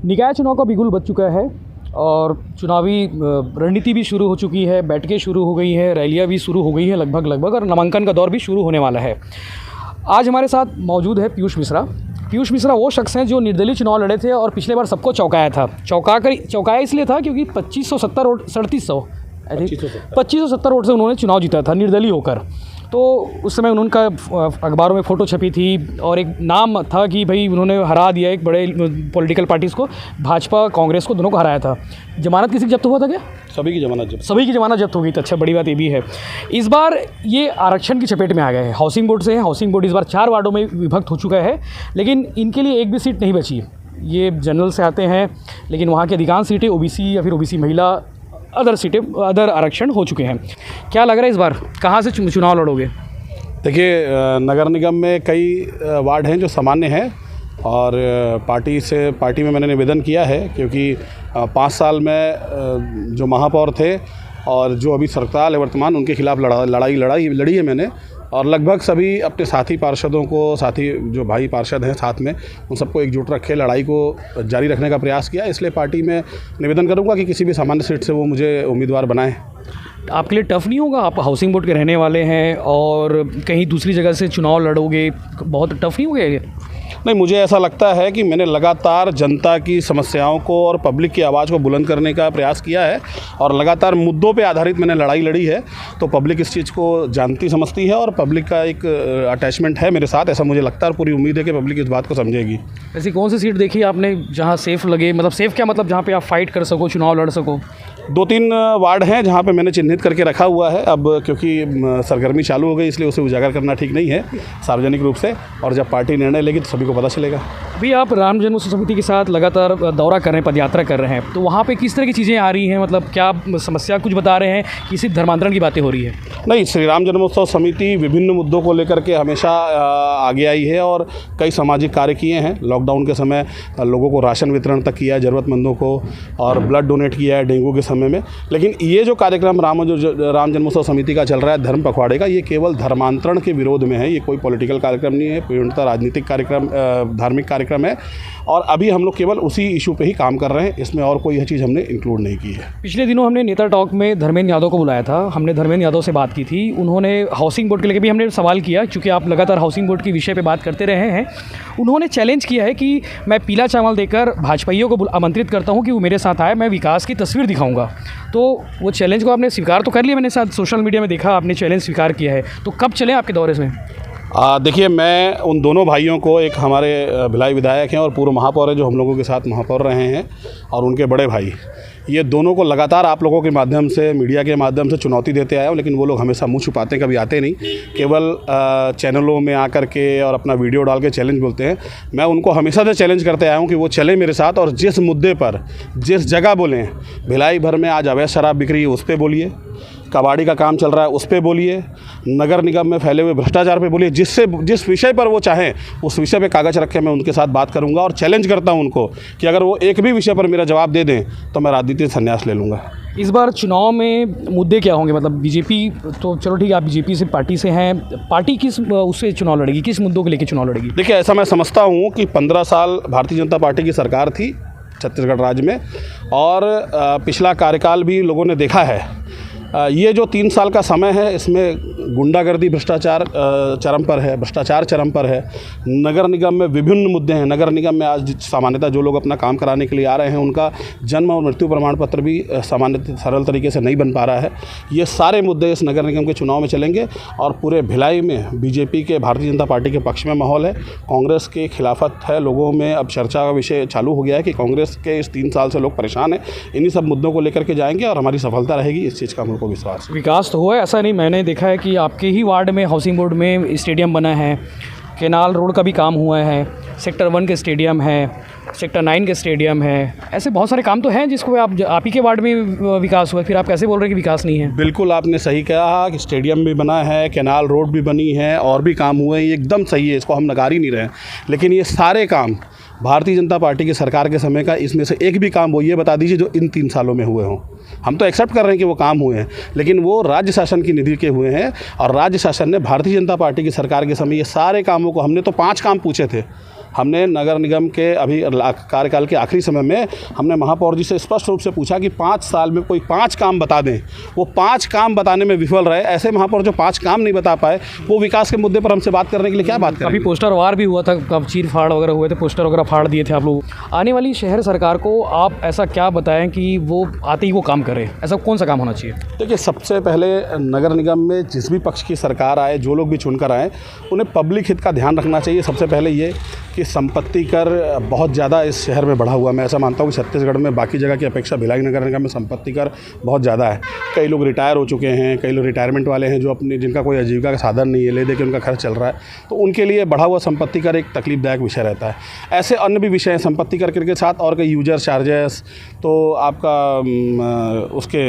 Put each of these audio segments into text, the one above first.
निकाय चुनाव का बिगुल बज चुका है और चुनावी रणनीति भी शुरू हो चुकी है, बैठकें शुरू हो गई हैं, रैलियां भी शुरू हो गई हैं लगभग और नामांकन का दौर भी शुरू होने वाला है। आज हमारे साथ मौजूद है पीयूष मिश्रा। पीयूष मिश्रा वो शख्स हैं जो निर्दलीय चुनाव लड़े थे और पिछले बार सबको चौंकाया था। चौंकाया इसलिए था क्योंकि 2570 वोट 2570 वोट से उन्होंने चुनाव जीता था निर्दलीय होकर। तो उस समय उनका अखबारों में फ़ोटो छपी थी और एक नाम था कि भाई उन्होंने हरा दिया एक बड़े पॉलिटिकल पार्टीज़ को, भाजपा कांग्रेस को, दोनों को हराया था। जमानत किसी की जब्त हुआ था क्या? सभी की जमानत जब्त हो गई। तो अच्छा, बड़ी बात ये भी है। इस बार ये आरक्षण की चपेट में आ गए हैं। हाउसिंग बोर्ड से हैं। हाउसिंग बोर्ड इस बार 4 वार्डों में विभक्त हो चुका है, लेकिन इनके लिए एक भी सीट नहीं बची। ये जनरल से आते हैं, लेकिन वहाँ की अधिकांश सीटें ओबीसी या फिर ओबीसी महिला अदर आरक्षण हो चुके हैं। क्या लग रहा है इस बार कहाँ से चुनाव लड़ोगे? देखिए, नगर निगम में कई वार्ड हैं जो सामान्य हैं और पार्टी में मैंने निवेदन किया है, क्योंकि 5 साल में जो महापौर थे और जो अभी सरकार है वर्तमान, उनके खिलाफ लड़ाई लड़ी है मैंने, और लगभग सभी अपने साथी पार्षदों को, साथी जो भाई पार्षद हैं साथ में, उन सबको एकजुट रखे लड़ाई को जारी रखने का प्रयास किया। इसलिए पार्टी में निवेदन करूंगा कि किसी भी सामान्य सीट से वो मुझे उम्मीदवार बनाएं। आपके लिए टफ़ नहीं होगा? आप हाउसिंग बोर्ड के रहने वाले हैं और कहीं दूसरी जगह से चुनाव लड़ोगे, बहुत टफ़ नहीं होगा ये? नहीं, मुझे ऐसा लगता है कि मैंने लगातार जनता की समस्याओं को और पब्लिक की आवाज़ को बुलंद करने का प्रयास किया है और लगातार मुद्दों पे आधारित मैंने लड़ाई लड़ी है। तो पब्लिक इस चीज़ को जानती समझती है और पब्लिक का एक अटैचमेंट है मेरे साथ, ऐसा मुझे लगता है और पूरी उम्मीद है कि पब्लिक इस बात को समझेगी। ऐसी कौन सी सीट देखी आपने जहाँ सेफ़ लगे? मतलब सेफ़ क्या मतलब जहाँ पर आप फाइट कर सको, चुनाव लड़ सको? 2-3 वार्ड हैं जहाँ पे मैंने चिन्हित करके रखा हुआ है। अब क्योंकि सरगर्मी चालू हो गई, इसलिए उसे उजागर करना ठीक नहीं है सार्वजनिक रूप से, और जब पार्टी निर्णय लेगी तो सभी को पता चलेगा। अभी आप राम जन्मोत्सव समिति के साथ लगातार दौरा कर रहे हैं, पदयात्रा कर रहे हैं, तो वहाँ पे किस तरह की चीज़ें आ रही हैं? मतलब क्या समस्या कुछ बता रहे हैं कि सिर्फ धर्मांतरण की बातें हो रही है? नहीं, श्री राम जन्मोत्सव समिति विभिन्न मुद्दों को लेकर के हमेशा आगे आई है और कई सामाजिक कार्य किए हैं। लॉकडाउन के समय लोगों को राशन वितरण तक किया है, ज़रूरतमंदों को, और ब्लड डोनेट किया है डेंगू के समय में। लेकिन ये जो कार्यक्रम राम जन्मोत्सव समिति का चल रहा है, धर्म पखवाड़े का, ये केवल धर्मांतरण के विरोध में है। ये कोई पॉलिटिकल कार्यक्रम नहीं है, पूर्णतः राजनीतिक कार्यक्रम, धार्मिक कार्यक्रम है, और अभी हम लोग केवल उसी इशू पे ही काम कर रहे हैं। इसमें और कोई यह चीज़ हमने इंक्लूड नहीं की है। पिछले दिनों हमने नेता टॉक में धर्मेंद्र यादव को बुलाया था। हमने धर्मेंद्र यादव से बात की थी। उन्होंने हाउसिंग बोर्ड के लेकर भी हमने सवाल किया, क्योंकि आप लगातार हाउसिंग बोर्ड के विषय पे बात करते रहे हैं। उन्होंने चैलेंज किया है कि मैं पीला चावल देकर भाजपाइयों को आमंत्रित करता हूँ कि वो मेरे साथ आए, मैं विकास की तस्वीर दिखाऊंगा। तो वो चैलेंज को आपने स्वीकार तो कर लिया, मैंने साथ सोशल मीडिया में देखा आपने चैलेंज स्वीकार किया है, तो कब चलें आपके दौरे में? देखिए, मैं उन दोनों भाइयों को, एक हमारे भिलाई विधायक हैं और पूर्व महापौर हैं जो हम लोगों के साथ महापौर रहे हैं, और उनके बड़े भाई, ये दोनों को लगातार आप लोगों के माध्यम से, मीडिया के माध्यम से चुनौती देते आए हूँ। लेकिन वो लोग हमेशा मुँह छुपाते हैं, कभी आते नहीं, केवल चैनलों में आकर के और अपना वीडियो डाल के चैलेंज बोलते हैं। मैं उनको हमेशा से चैलेंज करते आया हूँ कि वो चले मेरे साथ, और जिस मुद्दे पर, जिस जगह बोलें, भिलाई भर में आज अवैध शराब बिक रही है उस पर बोलिए, कबाड़ी का काम चल रहा है उस पर बोलिए, नगर निगम में फैले हुए भ्रष्टाचार पे बोलिए, जिस विषय पर वो चाहें उस विषय पे कागज़ रख के मैं उनके साथ बात करूंगा, और चैलेंज करता हूं उनको कि अगर वो एक भी विषय पर मेरा जवाब दे दें तो मैं राजनीति से संन्यास ले लूँगा। इस बार चुनाव में मुद्दे क्या होंगे? मतलब बीजेपी तो चलो ठीक है, आप बीजेपी से पार्टी से हैं, पार्टी किस उससे चुनाव लड़ेगी, किस मुद्दों को लेकर चुनाव लड़ेगी? देखिए, ऐसा मैं समझता हूँ कि 15 साल भारतीय जनता पार्टी की सरकार थी छत्तीसगढ़ राज्य में, और पिछला कार्यकाल भी लोगों ने देखा है। ये जो 3 साल का समय है, इसमें गुंडागर्दी, भ्रष्टाचार चरम पर है। नगर निगम में विभिन्न मुद्दे हैं। नगर निगम में आज सामान्यतः जो लोग अपना काम कराने के लिए आ रहे हैं, उनका जन्म और मृत्यु प्रमाण पत्र भी सामान्य सरल तरीके से नहीं बन पा रहा है। ये सारे मुद्दे इस नगर निगम के चुनाव में चलेंगे, और पूरे भिलाई में बीजेपी के, भारतीय जनता पार्टी के पक्ष में माहौल है। कांग्रेस की खिलाफत है, लोगों में अब चर्चा का विषय चालू हो गया है कि कांग्रेस के इस 3 साल से लोग परेशान हैं। इन्हीं सब मुद्दों को लेकर के जाएंगे और हमारी सफलता रहेगी, इस चीज़ का को विकास तो हुआ है, ऐसा नहीं। मैंने देखा है कि आपके ही वार्ड में हाउसिंग बोर्ड में स्टेडियम बना है, केनाल रोड का भी काम हुआ है, सेक्टर 1 के स्टेडियम है, सेक्टर 9 के स्टेडियम है, ऐसे बहुत सारे काम तो हैं जिसको आप ही के वार्ड में विकास हुआ है। फिर आप कैसे बोल रहे हैं कि विकास नहीं है? बिल्कुल, आपने सही कहा कि स्टेडियम भी बना है, केनाल रोड भी बनी है, और भी काम हुए हैं, ये एकदम सही है, इसको हम नकार ही नहीं रहे हैं। लेकिन ये सारे काम भारतीय जनता पार्टी की सरकार के समय का, इसमें से एक भी काम वो ये बता दीजिए जो इन 3 सालों में हुए हों। हम तो एक्सेप्ट कर रहे हैं कि वो काम हुए हैं, लेकिन वो राज्य शासन की निधि के हुए हैं, और राज्य शासन ने भारतीय जनता पार्टी की सरकार के समय ये सारे कामों को, हमने तो 5 काम पूछे थे। हमने नगर निगम के, अभी कार्यकाल के आखिरी समय में हमने महापौर जी से स्पष्ट रूप से पूछा कि 5 साल में कोई 5 काम बता दें। वो 5 काम बताने में विफल रहे। ऐसे महापौर जो 5 काम नहीं बता पाए, वो विकास के मुद्दे पर हमसे बात करने के लिए क्या बात करें। अभी पोस्टर वार भी हुआ था, कब चीर फाड़ वगैरह हुए थे, पोस्टर वगैरह फाड़ दिए थे आप लोग। आने वाली शहर सरकार को आप ऐसा क्या बताएं कि वो आते ही वो काम करे, ऐसा कौन सा काम होना चाहिए? देखिए, सबसे पहले नगर निगम में जिस भी पक्ष की सरकार आए, जो लोग भी चुनकर आए, उन्हें पब्लिक हित का ध्यान रखना चाहिए। सबसे पहले ये कि संपत्ति कर बहुत ज़्यादा इस शहर में बढ़ा हुआ। मैं ऐसा मानता हूँ कि छत्तीसगढ़ में बाकी जगह की अपेक्षा भिलाई नगर निगम में संपत्ति कर बहुत ज़्यादा है। कई लोग रिटायर हो चुके हैं, कई लोग रिटायरमेंट वाले हैं जो अपने जिनका कोई आजीविका का साधन नहीं है, ले दे के उनका खर्च चल रहा है, तो उनके लिए बढ़ा हुआ संपत्ति कर एक तकलीफदायक विषय रहता है। ऐसे अन्य भी विषय हैं संपत्ति कर के साथ, और कई यूजर चार्जेस, तो आपका उसके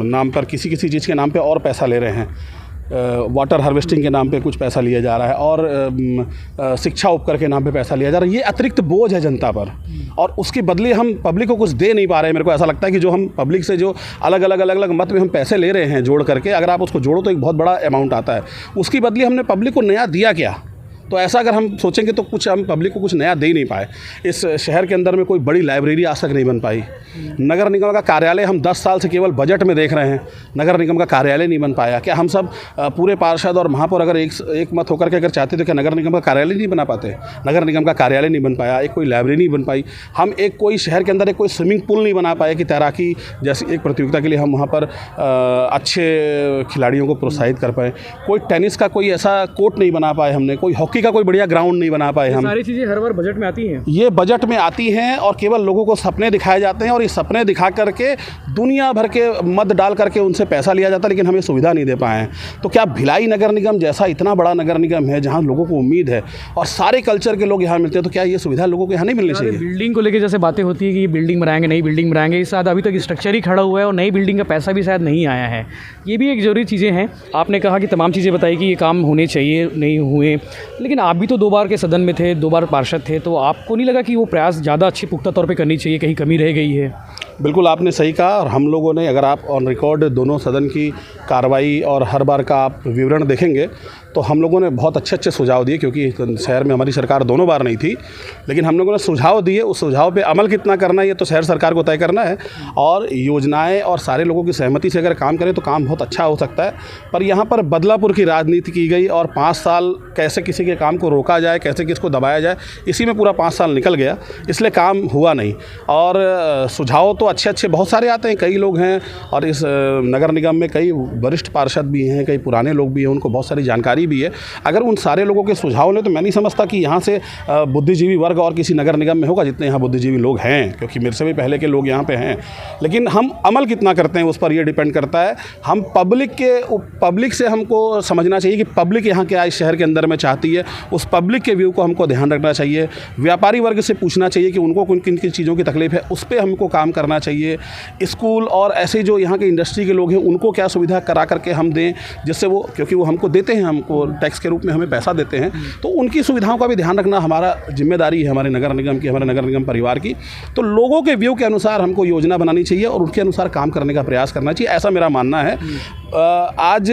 नाम पर किसी चीज़ के नाम पे और पैसा ले रहे हैं। वाटर हार्वेस्टिंग के नाम पे कुछ पैसा लिया जा रहा है, और शिक्षा उपकर के नाम पे पैसा लिया जा रहा है। ये अतिरिक्त बोझ है जनता पर, और उसके बदले हम पब्लिक को कुछ दे नहीं पा रहे हैं। मेरे को ऐसा लगता है कि जो हम पब्लिक से जो अलग अलग मत में हम पैसे ले रहे हैं जोड़ करके, अगर आप उसको जोड़ो तो एक बहुत बड़ा अमाउंट आता है। उसकी बदले हमने पब्लिक को नया दिया क्या? तो ऐसा अगर हम सोचेंगे तो कुछ हम पब्लिक को कुछ नया दे ही नहीं पाए। इस शहर के अंदर में कोई बड़ी लाइब्रेरी आज तक नहीं बन पाई। नगर निगम का कार्यालय हम 10 साल से केवल बजट में देख रहे हैं, नगर निगम का कार्यालय नहीं बन पाया। क्या हम सब पूरे पार्षद और महापौर अगर एक मत होकर के अगर चाहते तो क्या नगर निगम का कार्यालय नहीं बना पाते? नगर निगम का कार्यालय नहीं बन पाया, एक कोई लाइब्रेरी नहीं बन पाई। हम एक कोई शहर के अंदर एक कोई स्विमिंग पूल नहीं बना पाए कि तैराकी जैसी एक प्रतियोगिता के लिए हम वहाँ पर अच्छे खिलाड़ियों को प्रोत्साहित कर पाए। कोई टेनिस का कोई ऐसा कोर्ट नहीं बना पाए हमने, कोई हॉकी का कोई बढ़िया ग्राउंड नहीं बना पाए हम। सारी चीज़ें हर बार बजट में आती हैं। ये बजट में आती हैं और केवल लोगों को सपने दिखाए जाते हैं, और ये सपने दिखा करके दुनिया भर के मत डाल करके उनसे पैसा लिया जाता है, लेकिन हमें सुविधा नहीं दे पाए हैं। तो क्या भिलाई नगर निगम जैसा इतना बड़ा नगर निगम है जहाँ लोगों को उम्मीद है और सारे कल्चर के लोग यहाँ मिलते हैं, तो क्या ये सुविधा लोगों को यहाँ नहीं मिलनी चाहिए? बिल्डिंग को लेकर जैसे बातें होती है कि बिल्डिंग बनाएंगे, नई बिल्डिंग बनाएंगे, इस शायद अभी तक स्ट्रक्चर ही खड़ा हुआ है और नई बिल्डिंग का पैसा भी शायद नहीं आया है। ये भी एक ज़रूरी चीज़ें हैं। आपने कहा कि तमाम चीज़ें बताई कि ये काम होने चाहिए, नहीं हुए, लेकिन आप भी तो 2 बार के सदन में थे, 2 बार पार्षद थे, तो आपको नहीं लगा कि वो प्रयास ज़्यादा अच्छे पुख्ता तौर पे करनी चाहिए, कहीं कमी रह गई है? बिल्कुल आपने सही कहा, और हम लोगों ने, अगर आप ऑन रिकॉर्ड दोनों सदन की कार्रवाई और हर बार का आप विवरण देखेंगे तो हम लोगों ने बहुत अच्छे सुझाव दिए, क्योंकि शहर में हमारी सरकार दोनों बार नहीं थी, लेकिन हम लोगों ने सुझाव दिए। उस सुझाव पे अमल कितना करना है ये तो शहर सरकार को तय करना है, और योजनाएं और सारे लोगों की सहमति से अगर काम करें तो काम बहुत अच्छा हो सकता है। पर यहाँ पर बदलापुर की राजनीति की गई, और 5 साल कैसे किसी के काम को रोका जाए, कैसे किसको दबाया जाए, इसी में पूरा 5 साल निकल गया, इसलिए काम हुआ नहीं। और सुझाव तो अच्छे बहुत सारे आते हैं, कई लोग हैं, और इस नगर निगम में कई वरिष्ठ पार्षद भी हैं, कई पुराने लोग भी हैं, उनको बहुत सारी जानकारी भी है। अगर उन सारे लोगों के सुझाव लें तो मैं नहीं समझता कि यहाँ से बुद्धिजीवी वर्ग और किसी नगर निगम में होगा जितने यहाँ बुद्धिजीवी लोग हैं, क्योंकि मेरे से भी पहले के लोग यहाँ पे हैं। लेकिन हम अमल कितना करते हैं उस पर ये डिपेंड करता है। हम पब्लिक से हमको समझना चाहिए कि पब्लिक यहाँ क्या इस शहर के अंदर में चाहती है, उस पब्लिक के व्यू को हमको ध्यान रखना चाहिए। व्यापारी वर्ग से पूछना चाहिए कि उनको किन किन चीज़ों की तकलीफ है, उस पर हमको काम करना चाहिए। स्कूल और ऐसे जो यहाँ के इंडस्ट्री के लोग हैं उनको क्या सुविधा करा करके हम दें, जिससे वो, क्योंकि वो हमको देते हैं, हमको टैक्स के रूप में हमें पैसा देते हैं, तो उनकी सुविधाओं का भी ध्यान रखना हमारा जिम्मेदारी है, हमारे नगर निगम की, हमारे नगर निगम परिवार की। तो लोगों के व्यू के अनुसार हमको योजना बनानी चाहिए और उनके अनुसार काम करने का प्रयास करना चाहिए, ऐसा मेरा मानना है। आज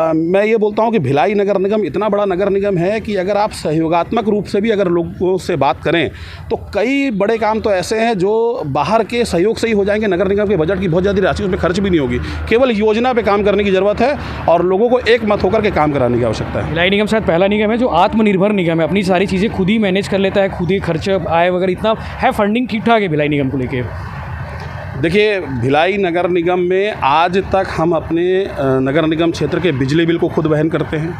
मैं ये बोलता हूँ कि भिलाई नगर निगम इतना बड़ा नगर निगम है कि अगर आप सहयोगात्मक रूप से भी अगर लोगों से बात करें तो कई बड़े काम तो ऐसे हैं जो बाहर के सहयोग से ही हो जाएंगे। नगर निगम के बजट की बहुत ज़्यादा राशि उसमें खर्च भी नहीं होगी, केवल योजना पे काम करने की ज़रूरत है और लोगों को एक मत होकर के काम कराने की आवश्यकता है। भिलाई निगम शायद पहला निगम है जो आत्मनिर्भर निगम है, अपनी सारी चीज़ें खुद ही मैनेज कर लेता है, खुद ही खर्च आय वगैरह इतना है, फंडिंग ठीक ठाक है भिलाई निगम को लेके। देखिए, भिलाई नगर निगम में आज तक हम अपने नगर निगम क्षेत्र के बिजली बिल को खुद वहन करते हैं,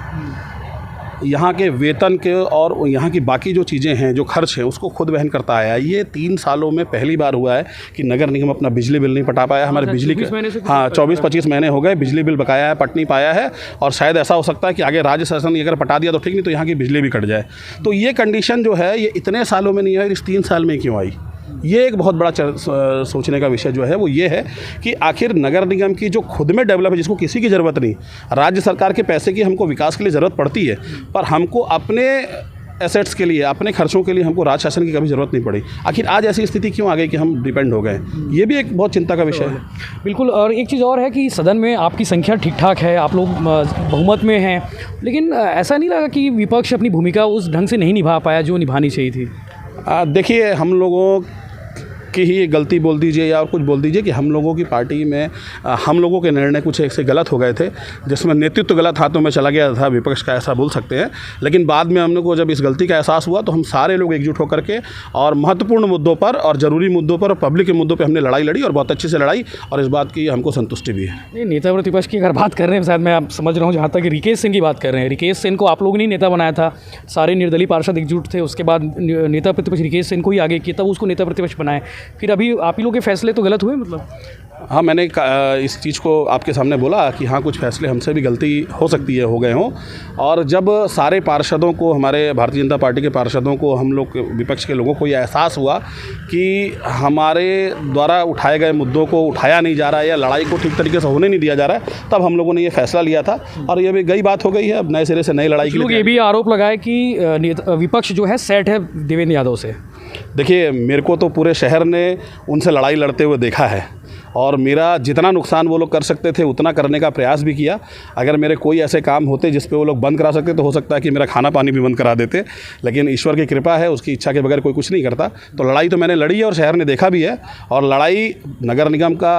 यहाँ के वेतन के और यहाँ की बाकी जो चीज़ें हैं, जो खर्च है, उसको खुद वहन करता आया है। ये 3 सालों में पहली बार हुआ है कि नगर निगम अपना बिजली बिल नहीं पटा पाया। हमारे बिजली के 24-25 महीने हो गए, बिजली बिल बकाया है, पट नहीं पाया है, और शायद ऐसा हो सकता है कि आगे राज्य शासन अगर पटा दिया तो ठीक, नहीं तो यहाँ की बिजली भी कट जाए। तो ये कंडीशन जो है ये इतने सालों में नहीं आई, इस 3 साल में क्यों आई? ये एक बहुत बड़ा सोचने का विषय जो है वो ये है कि आखिर नगर निगम की जो खुद में डेवलप है, जिसको किसी की ज़रूरत नहीं, राज्य सरकार के पैसे की हमको विकास के लिए ज़रूरत पड़ती है, पर हमको अपने एसेट्स के लिए, अपने खर्चों के लिए हमको राज्य शासन की कभी ज़रूरत नहीं पड़ी। आखिर आज ऐसी स्थिति क्यों आ गई कि हम डिपेंड हो गए? ये भी एक बहुत चिंता का विषय है। बिल्कुल। और एक चीज़ और है कि सदन में आपकी संख्या ठीक ठाक है, आप लोग बहुमत में हैं, लेकिन ऐसा नहीं लगा कि विपक्ष अपनी भूमिका उस ढंग से नहीं निभा पाया जो निभानी चाहिए थी? देखिए, हम लोगों की ही गलती बोल दीजिए या और कुछ बोल दीजिए कि हम लोगों की पार्टी में हम लोगों के निर्णय कुछ ऐसे गलत हो गए थे जिसमें नेतृत्व गलत हाथों में चला गया था, विपक्ष का ऐसा बोल सकते हैं। लेकिन बाद में हम लोग को जब इस गलती का एहसास हुआ तो हम सारे लोग एकजुट होकर के और महत्वपूर्ण मुद्दों पर और ज़रूरी मुद्दों पर और पब्लिक के मुद्दों पर हमने लड़ाई लड़ी और बहुत अच्छे से लड़ाई, और इस बात की हमको संतुष्टि भी है। नहीं, नेता प्रतिपक्ष की अगर बात कर रहे हैं, शायद मैं आप समझ रहा हूँ, जहाँ तक रिकेश सिंह की बात कर रहे हैं, रिकेश सिंह को आप लोगों ने नेता बनाया था, सारे निर्दलीय पार्षद एकजुट थे, उसके बाद नेता प्रतिपक्ष रिकेश सिंह को ही आगे किया, तब उसको नेता प्रतिपक्ष बनाए, फिर अभी आप ही लोग के फैसले तो गलत हुए मतलब। हाँ, मैंने इस चीज़ को आपके सामने बोला कि हाँ, कुछ फैसले हमसे भी गलती हो सकती है, हो गए हों। और जब सारे पार्षदों को, हमारे भारतीय जनता पार्टी के पार्षदों को, हम लोग विपक्ष के लोगों को ये एहसास हुआ कि हमारे द्वारा उठाए गए मुद्दों को उठाया नहीं जा रहा है या लड़ाई को ठीक तरीके से होने नहीं दिया जा रहा है, तब हम लोगों ने ये फैसला लिया था और ये भी गई बात हो गई है। अब नए सिरे से नई लड़ाई के लिए ये भी आरोप लगाए कि विपक्ष जो है सेट है देवेंद्र यादव से। देखिए, मेरे को तो पूरे शहर ने उनसे लड़ाई लड़ते हुए देखा है और मेरा जितना नुकसान वो लोग कर सकते थे उतना करने का प्रयास भी किया। अगर मेरे कोई ऐसे काम होते जिस पे वो लोग बंद करा सकते तो हो सकता है कि मेरा खाना पानी भी बंद करा देते, लेकिन ईश्वर की कृपा है, उसकी इच्छा के बगैर कोई कुछ नहीं करता। तो लड़ाई तो मैंने लड़ी है और शहर ने देखा भी है, और लड़ाई नगर निगम का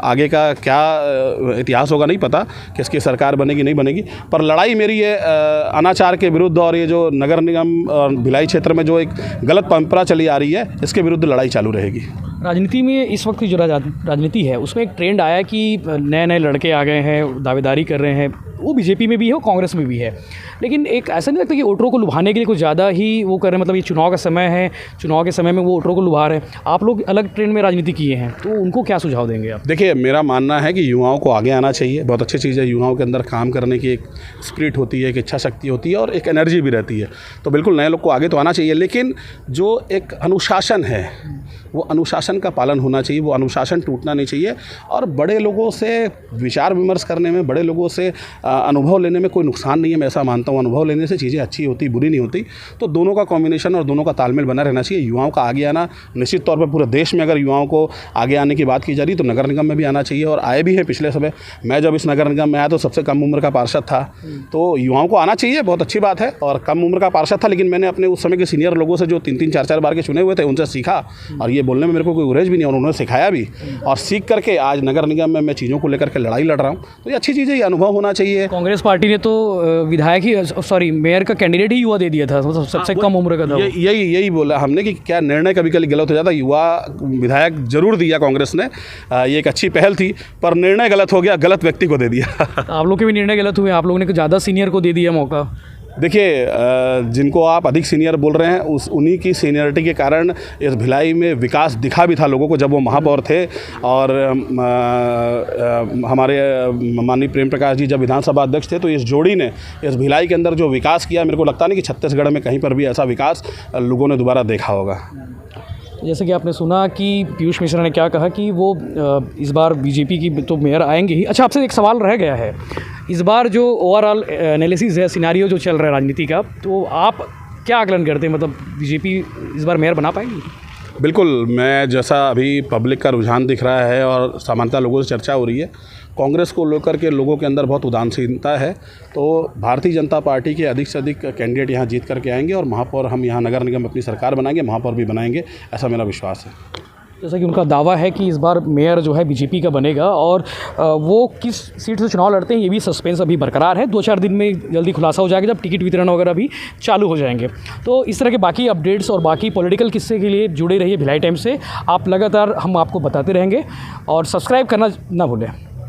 आगे का क्या इतिहास होगा नहीं पता, किसकी सरकार बनेगी नहीं बनेगी, पर लड़ाई मेरी है अनाचार के विरुद्ध और ये जो नगर निगम और भिलाई क्षेत्र में जो एक गलत परंपरा चली आ रही है, इसके विरुद्ध लड़ाई चालू रहेगी। राजनीति में इस वक्त की जो राजनीति है उसमें एक ट्रेंड आया कि नए नए लड़के आ गए हैं, दावेदारी कर रहे हैं, वो बीजेपी में भी है और कांग्रेस में भी है, लेकिन एक ऐसा नहीं लगता कि वोटरों को लुभाने के लिए कुछ ज़्यादा ही वो कर रहे हैं, मतलब ये चुनाव का समय है, चुनाव के समय में वो वोटरों को लुभा रहे हैं। आप लोग अलग ट्रेंड में राजनीति किए हैं, तो उनको क्या सुझाव देंगे आप? देखिए, मेरा मानना है कि युवाओं को आगे आना चाहिए। बहुत अच्छी चीज़ है, युवाओं के अंदर काम करने की एक स्पिरिट होती है, एक इच्छा शक्ति होती है और एक एनर्जी भी रहती है, तो बिल्कुल नए लोग को आगे तो आना चाहिए। लेकिन जो एक अनुशासन है, वो अनुशासन का पालन होना चाहिए, वो अनुशासन टूटना नहीं चाहिए। और बड़े लोगों से विचार विमर्श करने में, बड़े लोगों से अनुभव लेने में कोई नुकसान नहीं है, मैं ऐसा मानता हूँ। अनुभव लेने से चीज़ें अच्छी होती, बुरी नहीं होती। तो दोनों का कॉम्बिनेशन और दोनों का तालमेल बना रहना चाहिए। युवाओं का आगे आना निश्चित तौर पर पूरे देश में, अगर युवाओं को आगे आने की बात की जा रही तो नगर निगम में भी आना चाहिए, और आए भी है पिछले समय। मैं जब इस नगर निगम में आया तो सबसे कम उम्र का पार्षद था, तो युवाओं को आना चाहिए, बहुत अच्छी बात है। और कम उम्र का पार्षद था, लेकिन मैंने अपने उस समय के सीनियर लोगों से जो 3-3, 4-4 बार के चुने हुए थे उनसे सीखा, और ये बोलने में मेरे को कोई गुरेज भी नहीं, और उन्होंने सिखाया भी, और सीख करके आज नगर निगम में मैं चीज़ों को लेकर के लड़ाई लड़ रहा हूँ। तो ये अच्छी चीज़ है, ये अनुभव होना चाहिए। कांग्रेस पार्टी ने तो विधायक ही, सॉरी मेयर का कैंडिडेट ही युवा दे दिया था, मतलब सबसे कम उम्र का था। यही बोला हमने कि क्या निर्णय कभी कभी गलत हो जाता, युवा विधायक जरूर दिया कांग्रेस ने, ये एक अच्छी पहल थी, पर निर्णय गलत हो गया, गलत व्यक्ति को दे दिया। आप लोग के भी निर्णय गलत हुए, आप लोगों ने ज़्यादा सीनियर को दे दिया मौका। देखिए, जिनको आप अधिक सीनियर बोल रहे हैं, उन्हीं की सीनियरिटी के कारण इस भिलाई में विकास दिखा भी था लोगों को जब वो महापौर थे, और हमारे माननीय प्रेम प्रकाश जी जब विधानसभा अध्यक्ष थे, तो इस जोड़ी ने इस भिलाई के अंदर जो विकास किया, मेरे को लगता नहीं कि छत्तीसगढ़ में कहीं पर भी ऐसा विकास लोगों ने दोबारा देखा होगा। जैसे कि आपने सुना कि पीयूष मिश्रा ने क्या कहा कि वो इस बार बीजेपी की तो मेयर आएंगे ही। अच्छा, आपसे एक सवाल रह गया है, इस बार जो ओवरऑल एनालिसिस है, सिनारियो जो चल रहा है राजनीति का, तो आप क्या आकलन करते हैं, मतलब बीजेपी इस बार मेयर बना पाएगी? बिल्कुल, मैं जैसा अभी पब्लिक का रुझान दिख रहा है और सामान्यतः लोगों से चर्चा हो रही है, कांग्रेस को लेकर के लोगों के अंदर बहुत उदासीनता है, तो भारतीय जनता पार्टी के अधिक से अधिक कैंडिडेट यहाँ जीत करके आएंगे और महापौर, हम यहाँ नगर निगम अपनी सरकार बनाएंगे, महापौर भी बनाएंगे, ऐसा मेरा विश्वास है। जैसा कि उनका दावा है कि इस बार मेयर जो है बीजेपी का बनेगा, और वो किस सीट से चुनाव लड़ते हैं ये भी सस्पेंस अभी बरकरार है। 2-4 दिन में जल्दी खुलासा हो जाएगा, जब टिकट वितरण वगैरह भी चालू हो जाएंगे। तो इस तरह के बाकी अपडेट्स और बाकी पॉलिटिकल किस्से के लिए जुड़े रहिए भिलाई टाइम्स से। आप लगातार, हम आपको बताते रहेंगे, और सब्सक्राइब करना ना भूलें।